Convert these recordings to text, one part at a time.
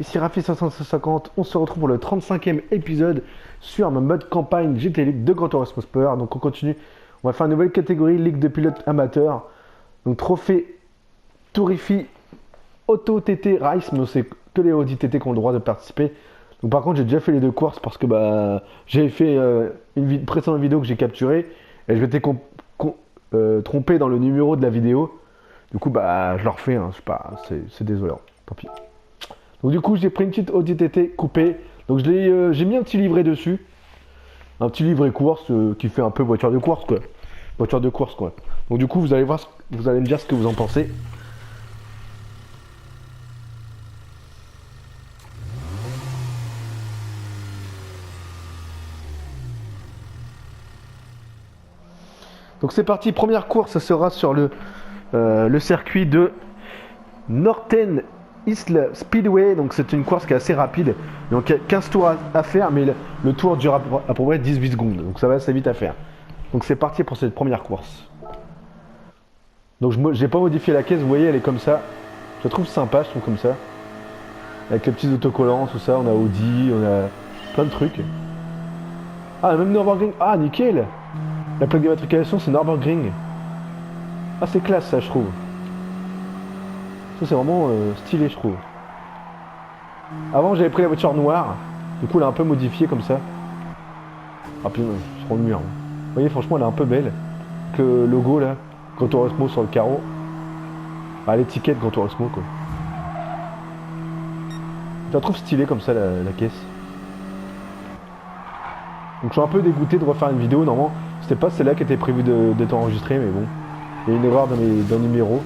ici Rafi550, on se retrouve pour le 35e épisode sur ma mode campagne GT League de Gran Turismo Sport. Donc on continue, on va faire une nouvelle catégorie Ligue de pilotes amateurs. Donc trophée Tourifi Auto TT Race, mais c'est que les Audi TT qui ont le droit de participer. Donc par contre j'ai déjà fait les deux courses parce que j'avais fait une précédente vidéo que j'ai capturée et je m'étais trompé dans le numéro de la vidéo. Du coup je le refais, hein, je sais pas, c'est désolant, tant pis. Donc du coup j'ai pris une petite Audi TT coupée. Donc j'ai mis un petit livret dessus. Un petit livret course qui fait un peu voiture de course quoi. Voiture de course quoi. Donc du coup vous allez voir, vous allez me dire ce que vous en pensez. Donc c'est parti, première course, ça sera sur le circuit de Northern Isle Speedway. Donc c'est une course qui est assez rapide. Donc il y a 15 tours à faire, mais le tour dure à peu près 18 secondes. Donc ça va assez vite à faire. Donc c'est parti pour cette première course. Donc j'ai pas modifié la caisse, vous voyez elle est comme ça. Je la trouve sympa, je trouve comme ça. Avec les petits autocollants, tout ça, on a Audi, on a plein de trucs. Ah même Nürburgring, ah nickel. La plaque d'immatriculation c'est Nürburgring. Ah c'est classe ça je trouve. Ça c'est vraiment stylé je trouve. Avant j'avais pris la voiture noire. Du coup elle est un peu modifiée comme ça. Ah putain je prends le mur. Vous voyez franchement elle est un peu belle. Avec le logo là, Gran Turismo sur le carreau. Ah l'étiquette Gran Turismo quoi. Je la trouve stylée comme ça la caisse. Donc je suis un peu dégoûté de refaire une vidéo. Normalement c'était pas celle-là qui était prévue d'être enregistrée mais bon. Il y a une erreur dans le numéro.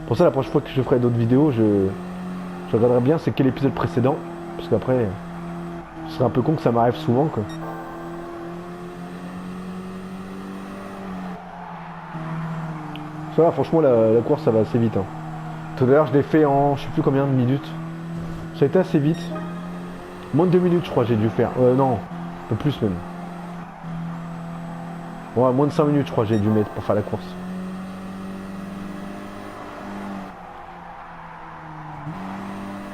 Pour ça la prochaine fois que je ferai d'autres vidéos je regarderai bien c'est quel épisode précédent. Parce qu'après ce serait un peu con que ça m'arrive souvent quoi. Ça va franchement la course ça va assez vite hein. Tout à l'heure je l'ai fait en je sais plus combien de minutes. Ça a été assez vite. Moins de 2 minutes je crois j'ai dû faire. Non, un peu plus même. Ouais, moins de 5 minutes je crois j'ai dû mettre pour faire la course.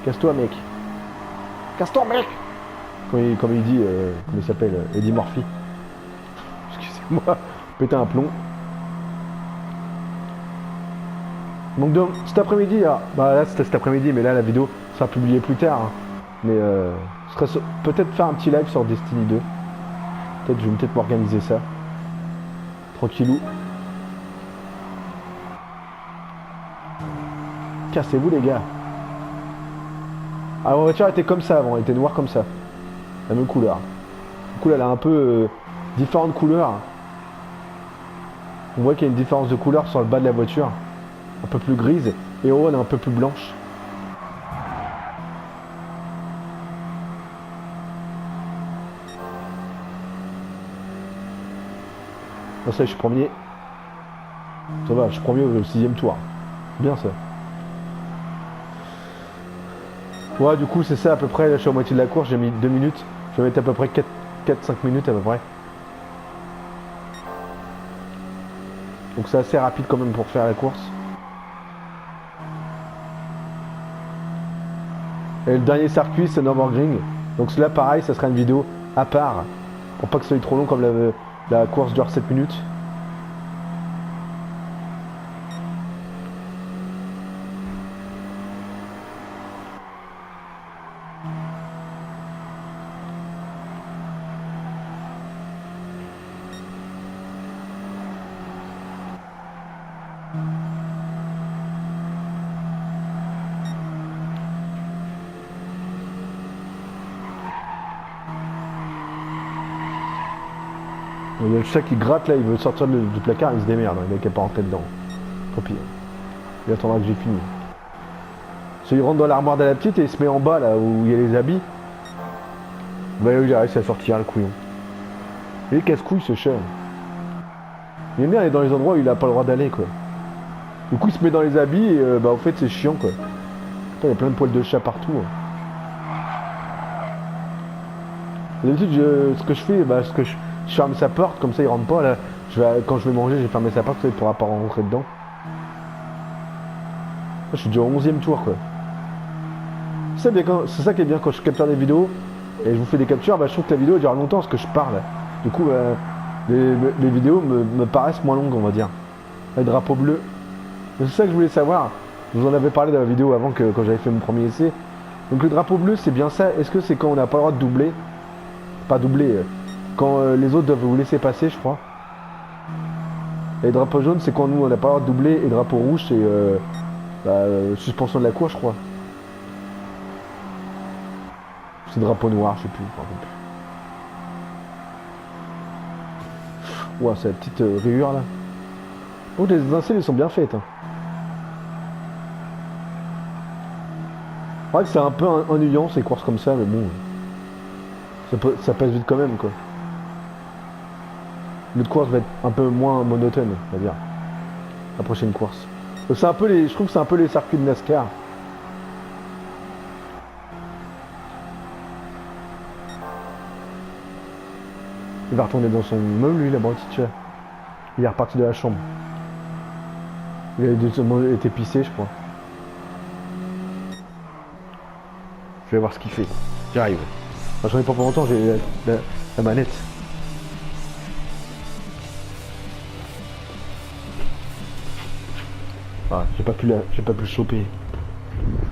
Casse-toi mec. Casse-toi mec. Comme il dit, comment il s'appelle, Eddie Murphy. Excusez-moi, péter un plomb. Donc cet après-midi, là c'était cet après-midi, mais là la vidéo sera publiée plus tard. Hein. Mais je serais peut-être faire un petit live sur Destiny 2. Peut-être je vais peut-être m'organiser ça. Tranquillou. Cassez-vous les gars. Ah la voiture était comme ça avant, elle était noire comme ça. La même couleur. Du coup elle a un peu différentes couleurs. On voit qu'il y a une différence de couleur sur le bas de la voiture. Un peu plus grise. Et en haut elle est un peu plus blanche. Bon, ça je suis premier. Ça va, je suis premier au 6ème tour. Bien ça. Ouais du coup c'est ça à peu près, là je suis à moitié de la course, j'ai mis 2 minutes. Je vais mettre à peu près 4-5 minutes à peu près. Donc c'est assez rapide quand même pour faire la course. Et le dernier circuit c'est Nürburgring. Donc là pareil ça sera une vidéo à part. Pour pas que ce soit trop long comme la course dure 7 minutes. Il y a le chat qui gratte là, il veut sortir du placard, il se démerde, il n'a qu'à pas rentrer dedans. Tant pis. Il attendra que j'ai fini. Il rentre dans l'armoire de la petite et il se met en bas là où il y a les habits. Bah oui, j'ai réussi à sortir le couillon. Il est casse-couille ce chat. Il aime bien aller dans les endroits où il a pas le droit d'aller quoi. Du coup il se met dans les habits et au fait c'est chiant quoi. Putain, il y a plein de poils de chat partout. Hein. D'habitude ce que je fais, je ferme sa porte, comme ça il rentre pas là. Quand je vais manger, j'ai fermé sa porte, ça il pourra pas rentrer dedans. Je suis déjà au 11ème tour quoi. C'est ça qui est bien quand je capture des vidéos et je vous fais des captures, bah, je trouve que la vidéo dure longtemps parce que je parle. Du coup, les vidéos me paraissent moins longues, on va dire. Les drapeaux bleus. C'est ça que je voulais savoir. Je vous en avais parlé dans la vidéo avant quand j'avais fait mon premier essai. Donc le drapeau bleu, c'est bien ça. Est-ce que c'est quand on n'a pas le droit de doubler? Pas doubler. Quand les autres doivent vous laisser passer, je crois. Et le drapeau jaune, c'est quand nous, on n'a pas le droit de doubler. Et le drapeau rouge, c'est suspension de la course, je crois. C'est drapeau noir, je sais plus. Ouah, c'est la petite rayure là. Donc les étincelles, elles sont bien faites. Hein. C'est vrai que c'est un peu ennuyant ces courses comme ça, mais bon. Ça passe vite quand même, quoi. L'autre course va être un peu moins monotone, on va dire. La prochaine course. C'est un peu je trouve que c'est un peu les circuits de NASCAR. Il va retourner dans son meuble, lui, là-bas, il est reparti de la chambre. Il a été pissé, je crois. Je vais voir ce qu'il fait. J'arrive. Enfin, j'en ai pas pour longtemps, j'ai la manette. Ah, j'ai pas pu le choper.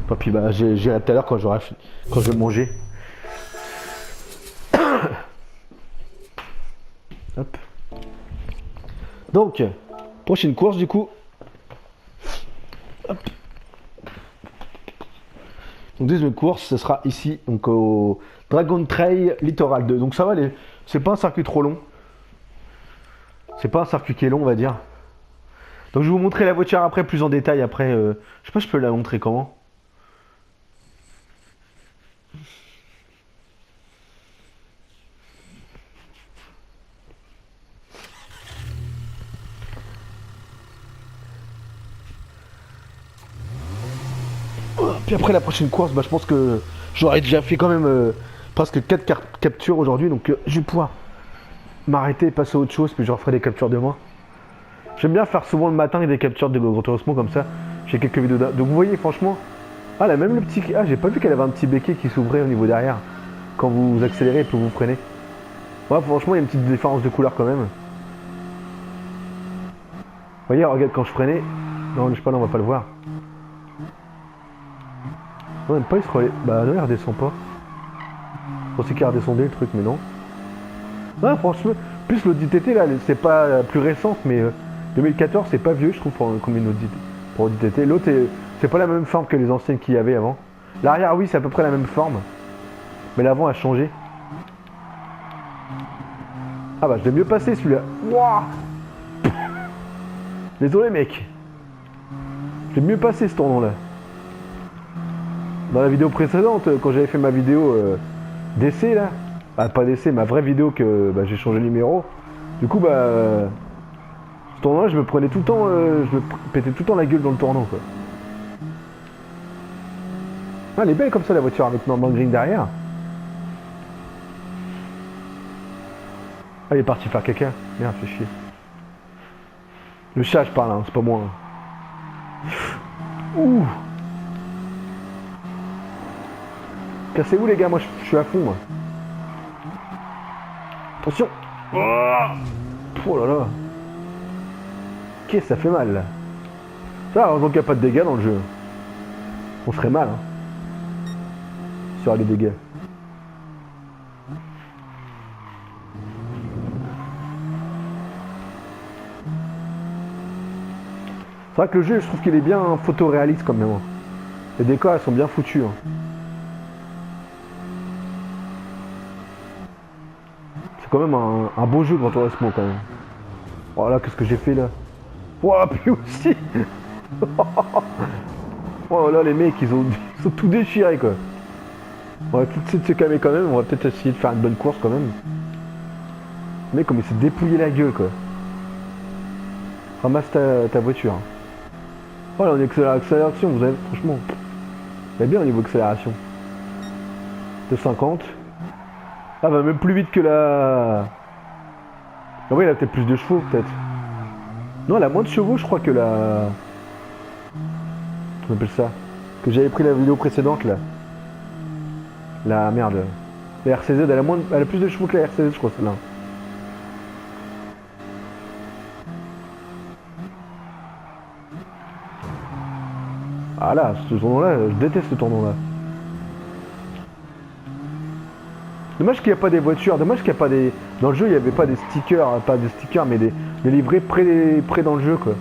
Pas puis bah j'irai tout à l'heure quand je vais manger. Hop. Donc, prochaine course du coup. Hop. Donc deuxième course, ce sera ici, donc au Dragon Trail Littoral 2. Donc ça va, c'est pas un circuit trop long. C'est pas un circuit qui est long, on va dire. Donc je vais vous montrer la voiture après, plus en détail après. Je sais pas, je peux la montrer comment. Puis après la prochaine course, bah, je pense que j'aurais déjà fait quand même presque 4 captures aujourd'hui. Donc je vais pouvoir m'arrêter et passer à autre chose. Puis je referai des captures demain. J'aime bien faire souvent le matin des captures de Gran Turismo comme ça. J'ai quelques vidéos donc vous voyez franchement. Ah là même le petit. Ah j'ai pas vu qu'elle avait un petit béquet qui s'ouvrait au niveau derrière. Quand vous accélérez et puis vous freinez. Ouais franchement il y a une petite différence de couleur quand même. Vous voyez regarde quand je freinais. Non je sais pas là on va pas le voir. Non même pas il se relève. Bah non il redescend pas. Je pensais qu'il redescendait le truc mais non. Ouais franchement. Plus l'Audi TT là c'est pas la plus récente mais 2014 c'est pas vieux je trouve pour une Audi TT. L'autre c'est pas la même forme que les anciennes qu'il y avait avant. L'arrière oui c'est à peu près la même forme. Mais l'avant a changé. Ah bah je l'ai mieux passé celui-là. Wouah. Désolé mec. Je l'ai mieux passé ce tournant là. Dans la vidéo précédente, quand j'avais fait ma vidéo d'essai là. Bah pas d'essai, ma vraie vidéo que bah, j'ai changé le numéro. Du coup bah ce tournant là je me prenais tout le temps, je me pétais tout le temps la gueule dans le tournant quoi. Ah, elle est belle comme ça la voiture avec Norman Green derrière. Ah, il est parti faire caca. Merde, fait chier. Le chat, je parle, hein, c'est pas moi. Ouh. Cassez-vous les gars, moi je suis à fond. Moi. Attention. Oh là là. Qu'est-ce que ça fait mal là. Ça, heureusement qu'il n'y a pas de dégâts dans le jeu. On ferait mal. Hein. Sur les dégâts. C'est vrai que le jeu, je trouve qu'il est bien photoréaliste quand même. Hein. Les décors, elles sont bien foutus. Hein. C'est quand même un beau jeu Gran Turismo quand même. Oh là, qu'est-ce que j'ai fait là. Oh, puis aussi. Oh là, les mecs, ils ont tout déchiré quoi. On va peut-être essayer de se calmer quand même. On va peut-être essayer de faire une bonne course quand même. Le mec, comme il s'est dépouillé la gueule quoi. Ramasse ta voiture. Oh là, on est accélération, vous avez franchement. Vous bien au niveau accélération. De 50. Ah bah même plus vite que la. Ah oui, elle a peut-être plus de chevaux peut-être. Non, elle a moins de chevaux je crois que la. Comment on appelle ça. Que j'avais pris la vidéo précédente là. La merde. La RCZ, elle a plus de chevaux que la RCZ, je crois, celle-là. Ah là, ce tournoi-là, je déteste ce tournoi-là. Dommage qu'il n'y a pas des voitures, dommage qu'il n'y a pas des... Dans le jeu, il n'y avait pas des stickers, mais des livrets près dans le jeu, quoi.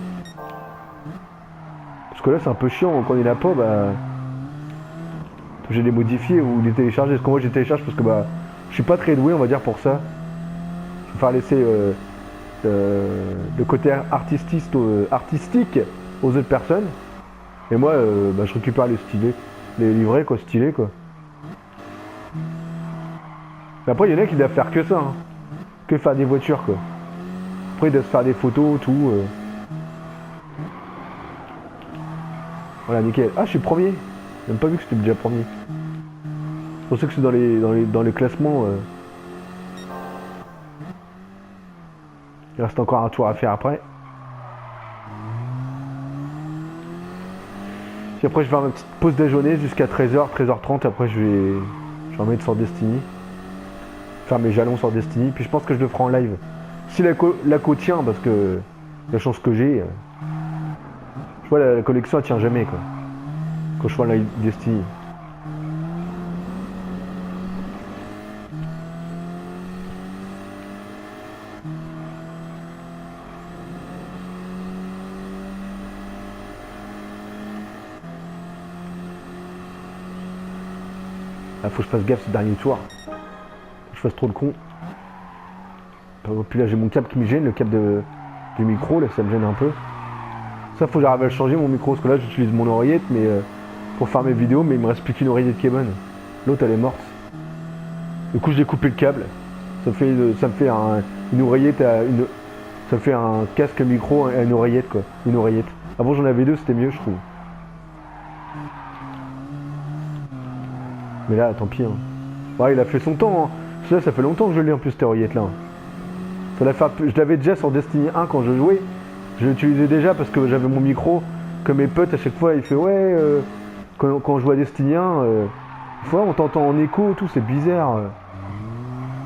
Parce que là, c'est un peu chiant, quand il n'a pas, bah... J'ai les modifier ou les télécharger. Parce que moi, j'ai télécharge parce que, bah... Je suis pas très doué, on va dire, pour ça. Je vais faire laisser le côté artistique aux autres personnes. Et moi, bah, je récupère les livrets, quoi, stylés, quoi. Mais après, il y en a qui doivent faire que ça, hein. Que faire des voitures, quoi. Après, ils doivent se faire des photos, tout. Voilà, nickel. Ah, je suis premier. J'ai même pas vu que c'était déjà premier. Je pensais que c'est dans les classements. Il reste encore un tour à faire après. Puis après, je vais faire ma petite pause déjeuner jusqu'à 13h, 13h30. Après, je vais remettre sur Destiny. Faire mes jalons sur Destiny. Puis je pense que je le ferai en live. Si la co tient, parce que la chance que j'ai. Je vois la collection elle tient jamais, quoi. Quand je fais en live Destiny. Là, faut que je fasse gaffe ce dernier tour. Faut que je fasse trop le con. Puis là, j'ai mon câble qui me gêne, le câble du micro, là, ça me gêne un peu. Ça, faut que j'arrive à le changer, mon micro, parce que là, j'utilise mon oreillette, mais pour faire mes vidéos, mais il me reste plus qu'une oreillette qui est bonne. L'autre, elle est morte. Du coup, j'ai coupé le câble. Ça me fait une oreillette ça me fait un casque micro et une oreillette, quoi. Une oreillette. Avant, j'en avais deux, c'était mieux, je trouve. Mais là, tant pis. Hein. Ouais, il a fait son temps. Hein. Ça fait longtemps que je l'ai en plus, cette oreillette là. Je l'avais déjà sur Destiny 1 quand je jouais. Je l'utilisais déjà parce que j'avais mon micro. Que mes potes à chaque fois, ils font ouais. Quand je joue à Destiny 1, des fois on t'entend en écho, tout, c'est bizarre.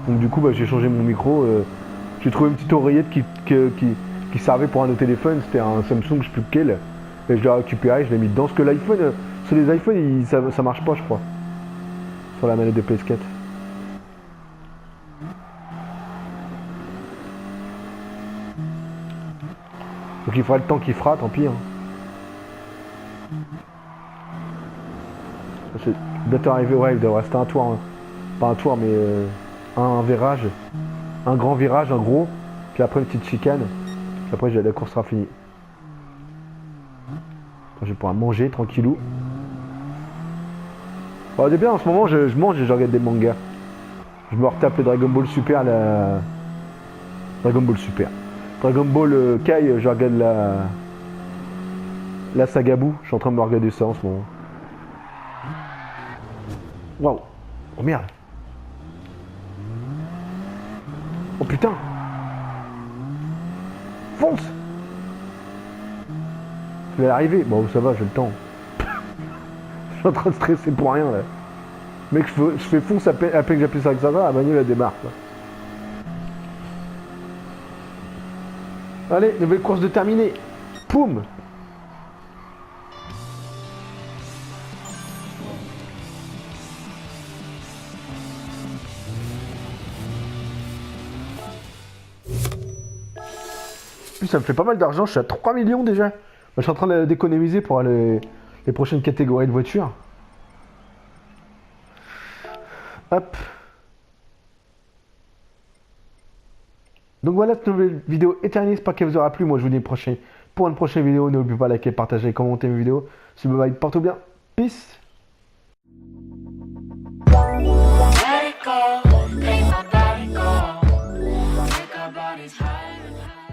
Donc du coup, bah, j'ai changé mon micro. J'ai trouvé une petite oreillette qui servait pour un autre téléphone. C'était un Samsung, je sais plus lequel. Et je l'ai récupéré, je l'ai mis dedans. Parce que l'iPhone, sur les iPhones, ça marche pas, je crois. Sur la manette de PS4. Donc il fera le temps qu'il fera, tant pis. Hein. C'est bientôt arrivé, ouais, il devrait rester un tour. Hein. Pas un tour, mais un virage. Un grand virage, un gros. Puis après une petite chicane. Puis après la course sera finie. Je vais pouvoir manger tranquillou. Bon, c'est bien en ce moment, je mange et je regarde des mangas. Je me retape le Dragon Ball Super, Dragon Ball Super. Dragon Ball Kai, je regarde la saga Buu. Je suis en train de me regarder ça en ce moment. Waouh. Oh merde. Oh putain. Fonce. Je vais arriver. Bon, ça va, j'ai le temps. Je suis en train de stresser pour rien là. Mec, je fais fonce à peine que j'appuie sur l'accélérateur, la bagnole elle démarre quoi. Allez, nouvelle course de terminée. Poum. Puis ça me fait pas mal d'argent, je suis à 3 millions déjà. Je suis en train d'économiser pour les prochaines catégories de voitures. Hop. Donc voilà, cette nouvelle vidéo est terminée. J'espère qu'elle vous aura plu. Moi, je vous dis pour une prochaine vidéo. N'oubliez pas de liker, partager, commenter mes vidéos. Si vous portez bien. Peace. Let it go, make my body go. Take our bodies higher and higher.